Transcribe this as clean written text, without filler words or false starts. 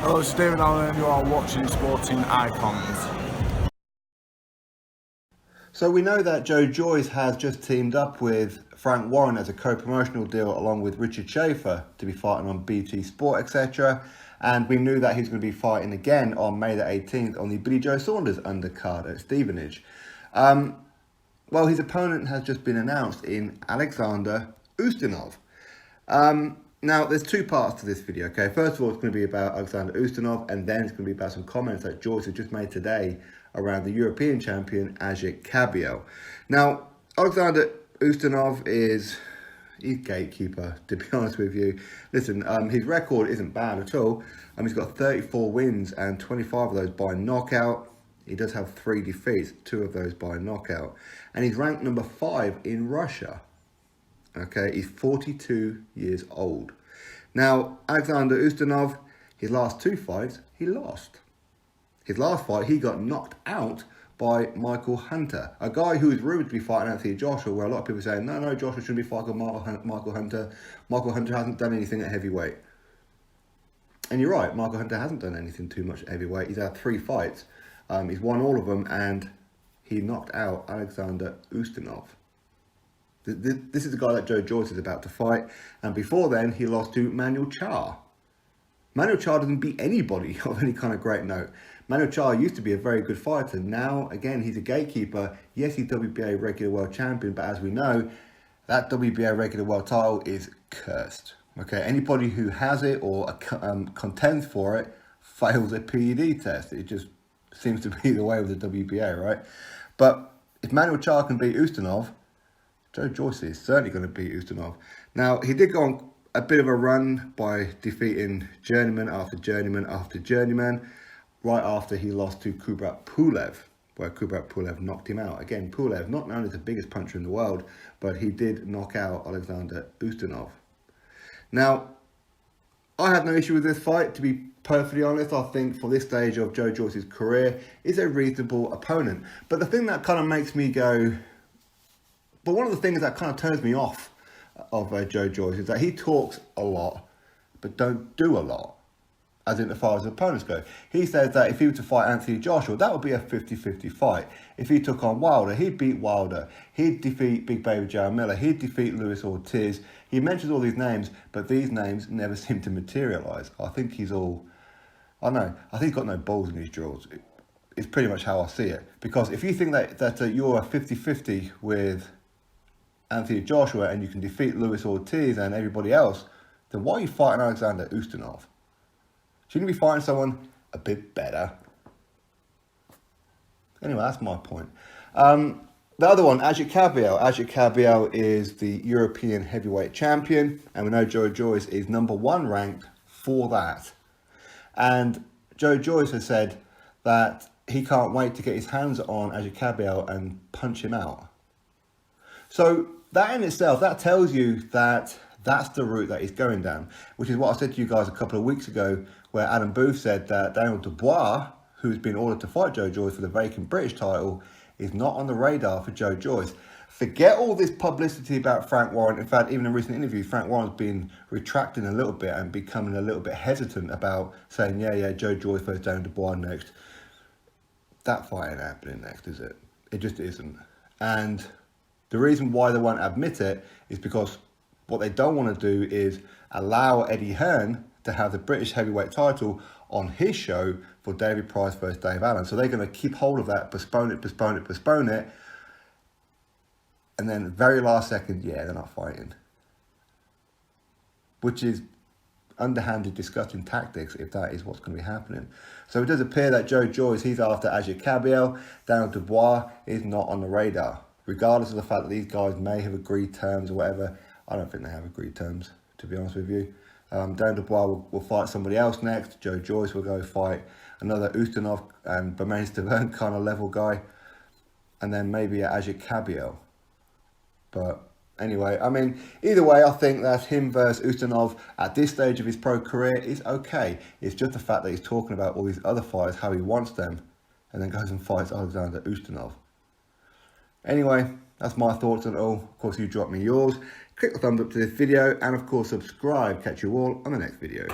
Hello, it's David Allen and you are watching Sporting Icons. So we know that Joyce has just teamed up with Frank Warren as a co-promotional deal along with Richard Shefat to be fighting on BT Sport, etc. And we knew that he's going to be fighting again on May the 18th on the Billy Joe Saunders undercard at Stevenage. Well, his opponent has just been announced in Alexander Ustinov. Now, there's two parts to this video, okay? First of all, it's going to be about Alexander Ustinov, and then it's going to be about some comments that Joyce has just made today around the European champion, Ajit Kabiel. Now, Alexander Ustinov he's gatekeeper, to be honest with you. Listen, his record isn't bad at all. He's got 34 wins and 25 of those by knockout. He does have 3 defeats, 2 of those by knockout. And he's ranked number 5 in Russia. Okay, he's 42 years old. Now, Alexander Ustinov, his last 2 fights, he lost. His last fight, he got knocked out by Michael Hunter, a guy who is rumoured to be fighting Anthony Joshua, where a lot of people are saying, no, Joshua shouldn't be fighting Michael Hunter. Michael Hunter hasn't done anything at heavyweight. And you're right, Michael Hunter hasn't done anything too much at heavyweight. He's had 3 fights. He's won all of them, and he knocked out Alexander Ustinov. This is the guy that Joyce is about to fight, and before then he lost to Manuel Charr. Manuel Charr doesn't beat anybody of any kind of great note. Manuel Charr used to be a very good fighter. Now, again, he's a gatekeeper. Yes, he's WBA regular world champion, but as we know, that WBA regular world title is cursed. Okay, anybody who has it or contends for it fails a PED test. It just seems to be the way with the WBA, right? But if Manuel Charr can beat Ustinov, Joyce is certainly going to beat Ustinov. Now, he did go on a bit of a run by defeating journeyman after journeyman after journeyman, right after he lost to Kubrat Pulev, where Kubrat Pulev knocked him out. Again, Pulev, not known as the biggest puncher in the world, but he did knock out Alexander Ustinov. Now, I have no issue with this fight, to be perfectly honest. I think for this stage of Joyce's career, is a reasonable opponent. But the thing that kind of makes me go... But one of the things that kind of turns me off of Joyce is that he talks a lot, but don't do a lot, as in as far as opponents go. He says that if he were to fight Anthony Joshua, that would be a 50-50 fight. If he took on Wilder, he'd beat Wilder. He'd defeat Big Baby Joe Miller. He'd defeat Luis Ortiz. He mentions all these names, but these names never seem to materialise. I think he's all... I think he's got no balls in his drawers. It's pretty much how I see it. Because if you think that you're a 50-50 with Anthony Joshua and you can defeat Luis Ortiz and everybody else, then why are you fighting Alexander Ustinov? Shouldn't you be fighting someone a bit better? Anyway, that's my point. The other one, Ajit Kabiel. Ajit Kabiel is the European heavyweight champion, and we know Joyce is number 1 ranked for that. And Joyce has said that he can't wait to get his hands on Ajit Kabiel and punch him out. So that in itself, that tells you that that's the route that he's going down, which is what I said to you guys a couple of weeks ago, where Adam Booth said that Daniel Dubois, who's been ordered to fight Joyce for the vacant British title, is not on the radar for Joyce. Forget all this publicity about Frank Warren. In fact, even in recent interviews, Frank Warren's been retracting a little bit and becoming a little bit hesitant about saying, yeah, Joyce versus Daniel Dubois next. That fight ain't happening next, is it? It just isn't. And the reason why they won't admit it is because what they don't want to do is allow Eddie Hearn to have the British heavyweight title on his show for David Price versus Dave Allen. So they're going to keep hold of that, postpone it. And then very last second, yeah, they're not fighting. Which is underhanded, disgusting tactics if that is what's going to be happening. So it does appear that Joyce, he's after Ajit Kabiel. Daniel Dubois is not on the radar. Regardless of the fact that these guys may have agreed terms or whatever, I don't think they have agreed terms, to be honest with you. Daniel Dubois will fight somebody else next. Joyce will go fight another Ustinov and Bermane Stiverne kind of level guy. And then maybe Ajit Kabiel. But anyway, either way, I think that him versus Ustinov at this stage of his pro career is okay. It's just the fact that he's talking about all these other fights, how he wants them, and then goes and fights Alexander Ustinov. Anyway, that's my thoughts on it all. Of course, you drop me yours. Click the thumbs up to this video and of course subscribe. Catch you all on the next video.